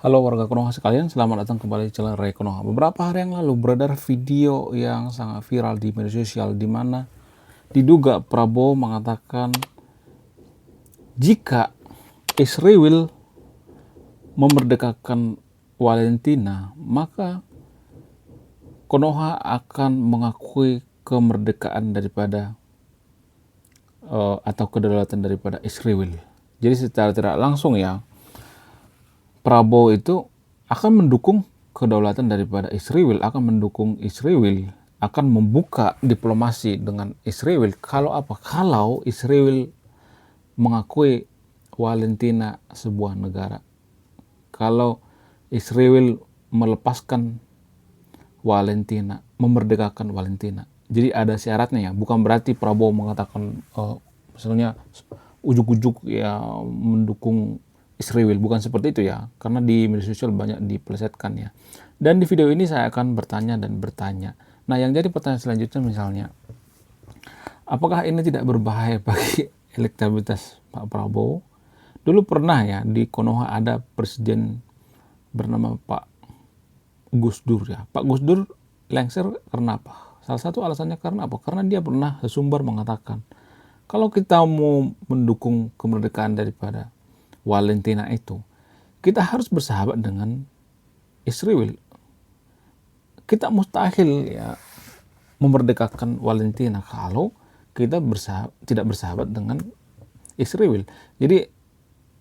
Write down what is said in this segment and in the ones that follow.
Halo warga Konoha sekalian, selamat datang kembali di channel Ray Konoha. Beberapa hari yang lalu beredar video yang sangat viral di media sosial di mana diduga Prabowo mengatakan jika Israel memerdekakan Palestina, maka Konoha akan mengakui kemerdekaan daripada atau kedaulatan daripada Israel. Jadi secara tidak langsung ya, Prabowo itu akan mendukung kedaulatan daripada Israel, akan mendukung Israel, akan membuka diplomasi dengan Israel. Kalau apa? Kalau Israel mengakui Palestina sebuah negara. Kalau Israel melepaskan Palestina, memerdekakan Palestina. Jadi ada syaratnya ya, bukan berarti Prabowo mengatakan misalnya ujuk-ujuk ya mendukung Israel, bukan seperti itu ya, karena di media sosial banyak dipelesetkan ya. Dan di video ini saya akan bertanya dan bertanya. Nah, yang jadi pertanyaan selanjutnya misalnya, apakah ini tidak berbahaya bagi elektabilitas Pak Prabowo? Dulu pernah ya di Konoha ada presiden bernama Pak Gus Dur ya. Pak Gus Dur lengser karena apa? Salah satu alasannya karena apa? Karena dia pernah sesumbar mengatakan, kalau kita mau mendukung kemerdekaan daripada Palestina itu, kita harus bersahabat dengan Israel. Kita mustahil ya memerdekakan Palestina kalau kita tidak bersahabat dengan Israel. Jadi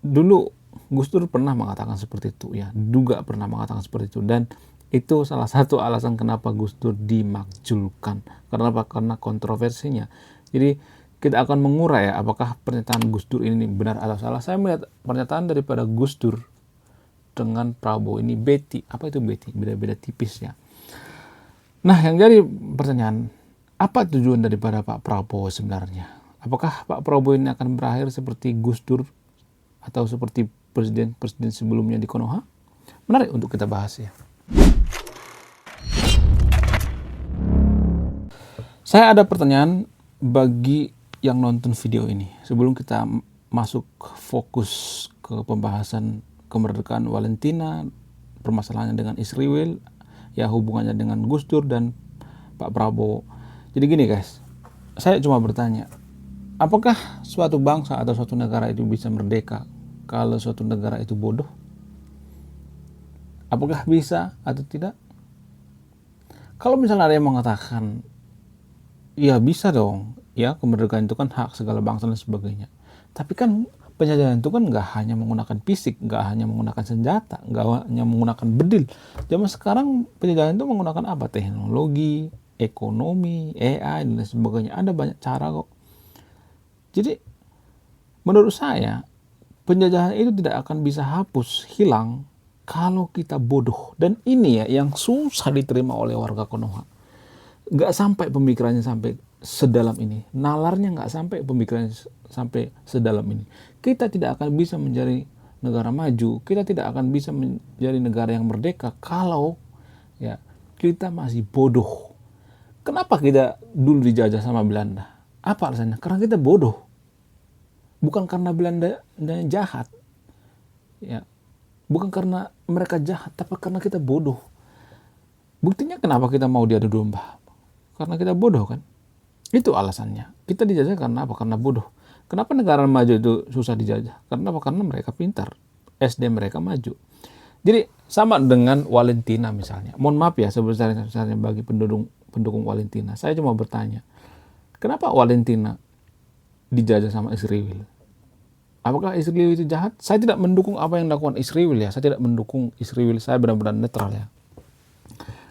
dulu Gus Dur pernah mengatakan seperti itu ya, juga pernah mengatakan seperti itu, dan itu salah satu alasan kenapa Gus Dur dimakzulkan. Karena apa? Karena kontroversinya. Jadi kita akan mengurai ya, apakah pernyataan Gus Dur ini benar atau salah. Saya melihat pernyataan daripada Gus Dur dengan Prabowo ini apa itu beda-beda tipis ya. Nah, yang jadi pertanyaan, apa tujuan daripada Pak Prabowo sebenarnya? Apakah Pak Prabowo ini akan berakhir seperti Gus Dur atau seperti presiden-presiden sebelumnya di Konoha? Menarik untuk kita bahas ya. Saya ada pertanyaan bagi yang nonton video ini. Sebelum kita masuk fokus ke pembahasan kemerdekaan Palestina, permasalahannya dengan Israel, ya hubungannya dengan Gus Dur dan Pak Prabowo. Jadi gini guys, saya cuma bertanya, apakah suatu bangsa atau suatu negara itu bisa merdeka kalau suatu negara itu bodoh? Apakah bisa atau tidak? Kalau misalnya ada yang mengatakan, ya bisa dong, ya kemerdekaan itu kan hak segala bangsa dan sebagainya. Tapi kan penjajahan itu kan nggak hanya menggunakan fisik, nggak hanya menggunakan senjata, nggak hanya menggunakan bedil. Zaman sekarang penjajahan itu menggunakan apa? Teknologi, ekonomi, AI dan lain sebagainya. Ada banyak cara kok. Jadi menurut saya penjajahan itu tidak akan bisa hapus, hilang kalau kita bodoh. Dan ini ya yang susah diterima oleh warga Konoha. Nggak sampai pemikirannya sampai sedalam ini, nalarnya nggak sampai pemikirannya sampai sedalam ini. Kita tidak akan bisa menjadi negara maju, kita tidak akan bisa menjadi negara yang merdeka kalau ya kita masih bodoh. Kenapa kita dulu dijajah sama Belanda? Apa alasannya? Karena kita bodoh, bukan karena Belanda jahat ya, bukan karena mereka jahat, tapi karena kita bodoh. Buktinya kenapa kita mau diadu domba? Karena kita bodoh kan? Itu alasannya. Kita dijajah karena apa? Karena bodoh. Kenapa negara maju itu susah dijajah? Karena apa? Karena mereka pintar. SD mereka maju. Jadi sama dengan Palestina misalnya. Mohon maaf ya sebesarnya bagi pendukung Palestina. Saya cuma bertanya, kenapa Palestina dijajah sama Israel? Apakah Israel itu jahat? Saya tidak mendukung apa yang dilakukan Israel ya. Saya tidak mendukung Israel. Saya benar-benar netral ya.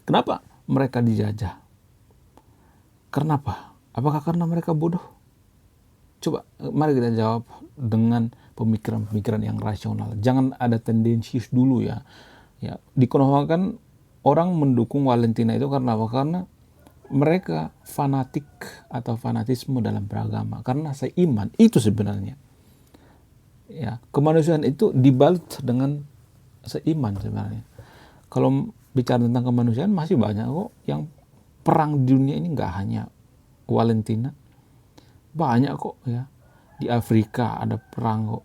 Kenapa mereka dijajah? Karena apa? Apakah karena mereka bodoh? Coba mari kita jawab dengan pemikiran-pemikiran yang rasional. Jangan ada tendensius dulu ya. Ya, di Konoha kan orang mendukung Palestina itu karena apa? Karena mereka fanatik atau fanatisme dalam beragama. Karena seiman itu sebenarnya. Ya, kemanusiaan itu dibalut dengan seiman sebenarnya. Kalau bicara tentang kemanusiaan masih banyak kok yang perang di dunia ini, nggak hanya Palestina, banyak kok ya. Di Afrika ada perang kok,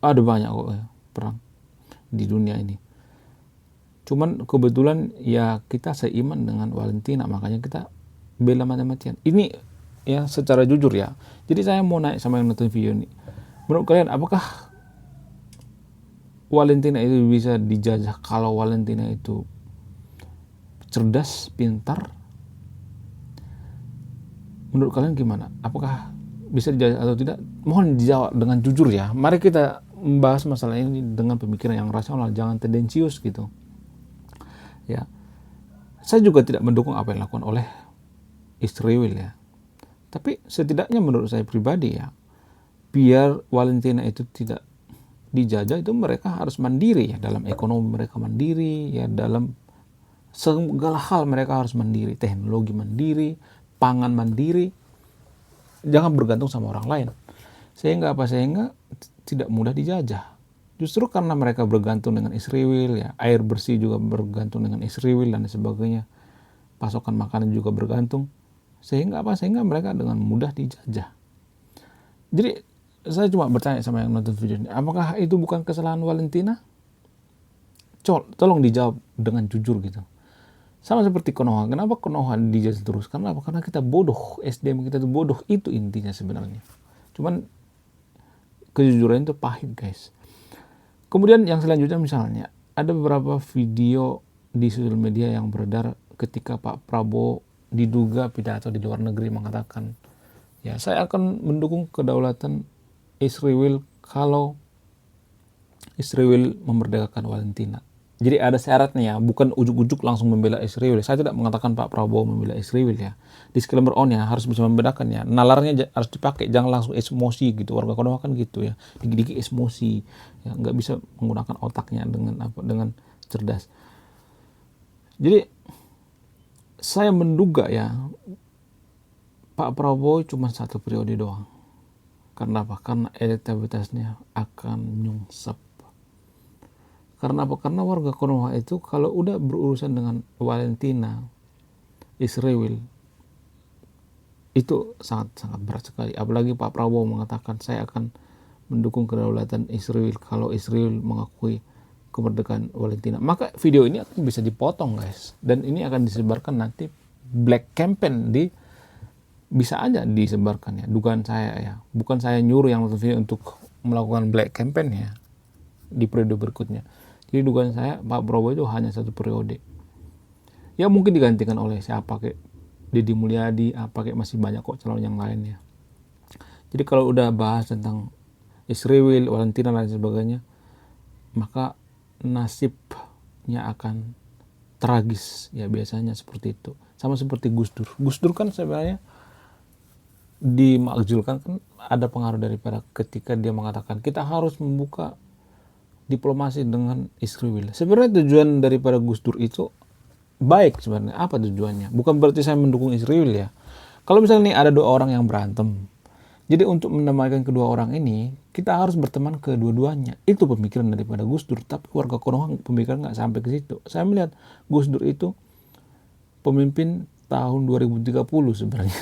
ada banyak kok ya perang. di dunia ini. Cuman kebetulan ya kita seiman dengan Valentina, makanya kita bela mati-matian. Ini ya secara jujur ya. Jadi saya mau naik sama yang nonton video ini. Menurut kalian apakah Valentina itu bisa dijajah kalau Valentina itu cerdas, pintar? Menurut kalian gimana? Apakah bisa dijajah atau tidak? Mohon dijawab dengan jujur ya. Mari kita membahas masalah ini dengan pemikiran yang rasional, jangan tendensius gitu. Ya, saya juga tidak mendukung apa yang dilakukan oleh istri Will ya. Tapi setidaknya menurut saya pribadi ya, biar Valentina itu tidak dijajah, itu mereka harus mandiri ya, dalam ekonomi mereka mandiri ya, dalam segala hal mereka harus mandiri, teknologi mandiri, pangan mandiri, jangan bergantung sama orang lain. Sehingga apa? Sehingga tidak mudah dijajah. Justru karena mereka bergantung dengan Israel ya, air bersih juga bergantung dengan Israel dan sebagainya, pasokan makanan juga bergantung, sehingga apa? Sehingga mereka dengan mudah dijajah. Jadi saya cuma bertanya sama yang nonton video ini, apakah itu bukan kesalahan Valentina? Tolong dijawab dengan jujur gitu. Sama seperti Konoha. Kenapa Konoha dijajah terus? Karena apa? Karena kita bodoh. SDM kita itu bodoh. Itu intinya sebenarnya. Cuman kejujuran itu pahit guys. Kemudian yang selanjutnya misalnya, ada beberapa video di sosial media yang beredar ketika Pak Prabowo diduga pidato di luar negeri mengatakan, ya saya akan mendukung kedaulatan Israel kalau Israel memerdekakan Valentina. Jadi ada syaratnya ya, bukan ujuk-ujuk langsung membela Israel. Saya tidak mengatakan Pak Prabowo membela Israel ya. Disclaimer on ya, harus bisa membedakan ya. Nalarnya harus dipakai, jangan langsung emosi gitu. Warga Konoha kan gitu ya, dikit-dikit emosi, ya nggak bisa menggunakan otaknya dengan cerdas. Jadi saya menduga ya, Pak Prabowo cuma 1 periode doang. Karena apa? Karena elektabilitasnya akan nyungsep. Karena apa? Karena warga Konoha itu kalau udah berurusan dengan Valentina, Israel, itu sangat berat sekali. Apalagi Pak Prabowo mengatakan saya akan mendukung kedaulatan Israel kalau Israel mengakui kemerdekaan Valentina. Maka video ini akan bisa dipotong guys. Dan ini akan disebarkan nanti black campaign bisa aja disebarkan ya. Dugaan saya ya. Bukan saya nyuruh yang nonton video untuk melakukan black campaign ya di periode berikutnya. Jadi dugaan saya Pak Prabowo itu hanya 1 periode. Ya mungkin digantikan oleh siapa kayak Deddy Mulyadi, kayak masih banyak kok calon yang lainnya. Jadi kalau udah bahas tentang Israel, Valentina dan sebagainya, maka nasibnya akan tragis ya, biasanya seperti itu. Sama seperti Gus Dur. Gus Dur kan sebenarnya dimakzulkan kan ada pengaruh daripada ketika dia mengatakan kita harus membuka diplomasi dengan Israel. Sebenarnya tujuan daripada Gus Dur itu baik sebenarnya. Apa tujuannya? Bukan berarti saya mendukung Israel ya. Kalau misalnya nih ada 2 orang yang berantem, jadi untuk mendamaikan kedua orang ini, kita harus berteman kedua-duanya. Itu pemikiran daripada Gus Dur. Tapi warga Konoha pemikiran nggak sampai ke situ. Saya melihat Gus Dur itu pemimpin tahun 2030 sebenarnya.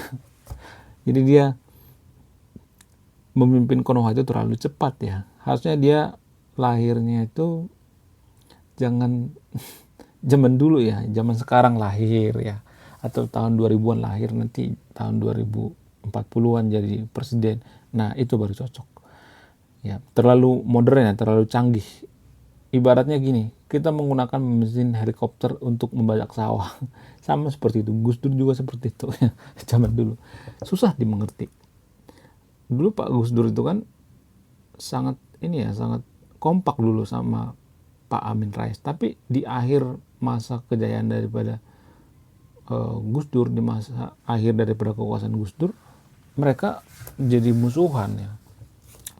Jadi dia memimpin Konoha itu terlalu cepat ya. Harusnya dia lahirnya itu jangan zaman dulu ya, zaman sekarang lahir ya, atau tahun 2000-an lahir, nanti tahun 2040-an jadi presiden. Nah itu baru cocok ya. Terlalu modern ya, terlalu canggih. Ibaratnya gini, kita menggunakan mesin helikopter untuk membajak sawah. Sama seperti itu. Gus Dur juga seperti itu ya. Zaman dulu susah dimengerti. Dulu Pak Gus Dur itu kan sangat kompak dulu sama Pak Amin Rais. Tapi di akhir masa kejayaan daripada Gus Dur, di masa akhir daripada kekuasaan Gus Dur, mereka jadi musuhan ya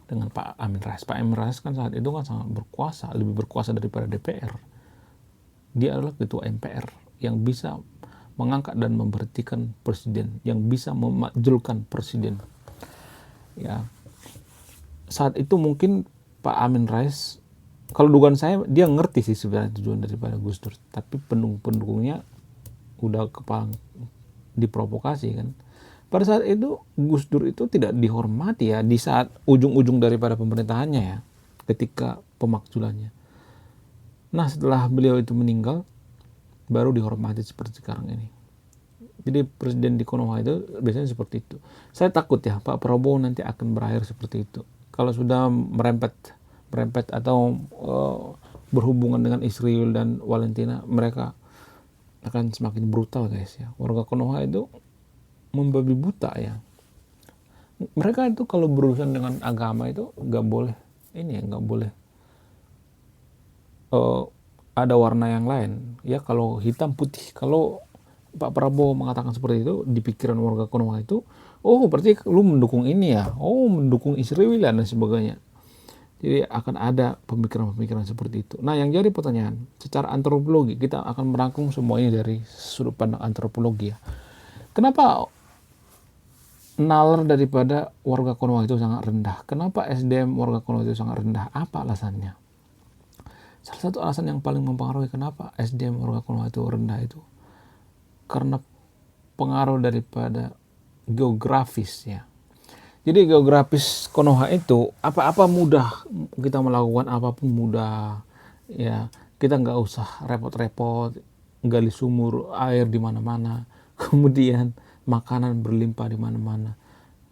dengan Pak Amin Rais. Pak Amin Rais kan saat itu kan sangat berkuasa, lebih berkuasa daripada DPR. Dia adalah ketua MPR yang bisa mengangkat dan memberhentikan presiden, yang bisa memakzulkan presiden. Ya, saat itu mungkin Pak Amin Rais, kalau dugaan saya dia ngerti sih sebenarnya tujuan daripada Gus Dur, tapi pendukungnya udah kepala diprovokasi kan. Pada saat itu Gus Dur itu tidak dihormati ya di saat ujung-ujung daripada pemerintahannya ya, ketika pemakzulannya. Nah setelah beliau itu meninggal, baru dihormati seperti sekarang ini. Jadi presiden di Konoha itu biasanya seperti itu. Saya takut ya Pak Prabowo nanti akan berakhir seperti itu. Kalau sudah merempet atau berhubungan dengan Israel dan Valentina, mereka akan semakin brutal guys ya. Warga Konoha itu membabi buta ya. Mereka itu kalau berurusan dengan agama itu nggak boleh nggak boleh ada warna yang lain ya. Kalau hitam putih, kalau Pak Prabowo mengatakan seperti itu di pikiran warga Konoha itu, oh berarti lu mendukung ini ya, oh mendukung Israel dan sebagainya. Jadi akan ada pemikiran-pemikiran seperti itu. Nah yang jadi pertanyaan, secara antropologi kita akan merangkum semuanya dari sudut pandang antropologi ya. Kenapa nalar daripada warga Konoha itu sangat rendah? Kenapa SDM warga Konoha itu sangat rendah? Apa alasannya? Salah satu alasan yang paling mempengaruhi kenapa SDM warga Konoha itu rendah itu karena pengaruh daripada geografis ya. Jadi geografis Konoha itu apa-apa mudah, kita melakukan apapun mudah ya. Kita nggak usah repot-repot gali sumur air di mana-mana, kemudian makanan berlimpah di mana-mana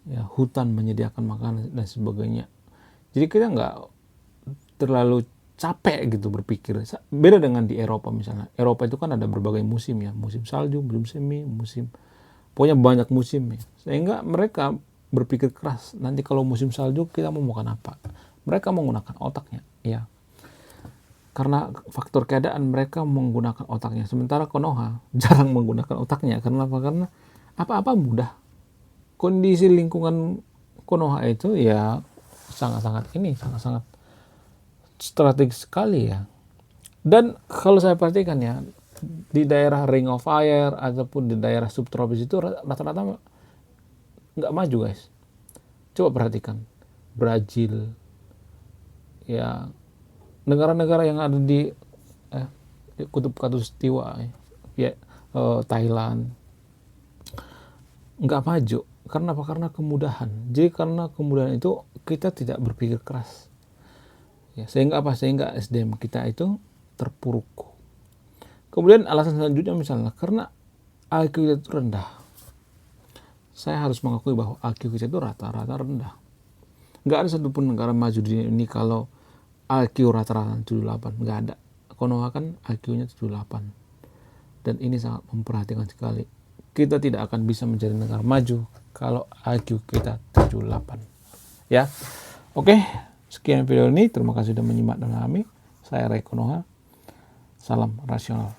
ya, hutan menyediakan makanan dan sebagainya. Jadi kita nggak terlalu capek gitu berpikir. Beda dengan di Eropa misalnya. Eropa itu kan ada berbagai musim ya, musim salju, musim semi, musim, pokoknya banyak musim ya. Sehingga mereka berpikir keras. Nanti kalau musim salju kita mau makan apa? Mereka menggunakan otaknya ya. Karena faktor keadaan mereka menggunakan otaknya. Sementara Konoha jarang menggunakan otaknya. Karena apa? Karena apa-apa mudah. Kondisi lingkungan Konoha itu ya sangat-sangat strategis sekali ya. Dan kalau saya perhatikan ya, di daerah Ring of Fire ataupun di daerah subtropis itu rata-rata nggak maju guys. Coba perhatikan Brazil ya, negara-negara yang ada di kutub khatulistiwa ya, Thailand nggak maju. Karena apa? Karena kemudahan. Jadi karena kemudahan itu kita tidak berpikir keras ya, sehingga apa? Sehingga SDM kita itu terpuruk. Kemudian alasan selanjutnya misalnya karena IQ kita itu rendah. Saya harus mengakui bahwa IQ kita itu rata-rata rendah. Nggak ada satupun negara maju di dunia ini kalau IQ rata-rata 78. Nggak ada. Konoha kan IQ-nya 78. Dan ini sangat memperhatikan sekali. Kita tidak akan bisa menjadi negara maju kalau IQ kita 78. Ya. Oke, sekian video ini. Terima kasih sudah menyimak dengan kami. Saya Ray Konoha. Salam rasional.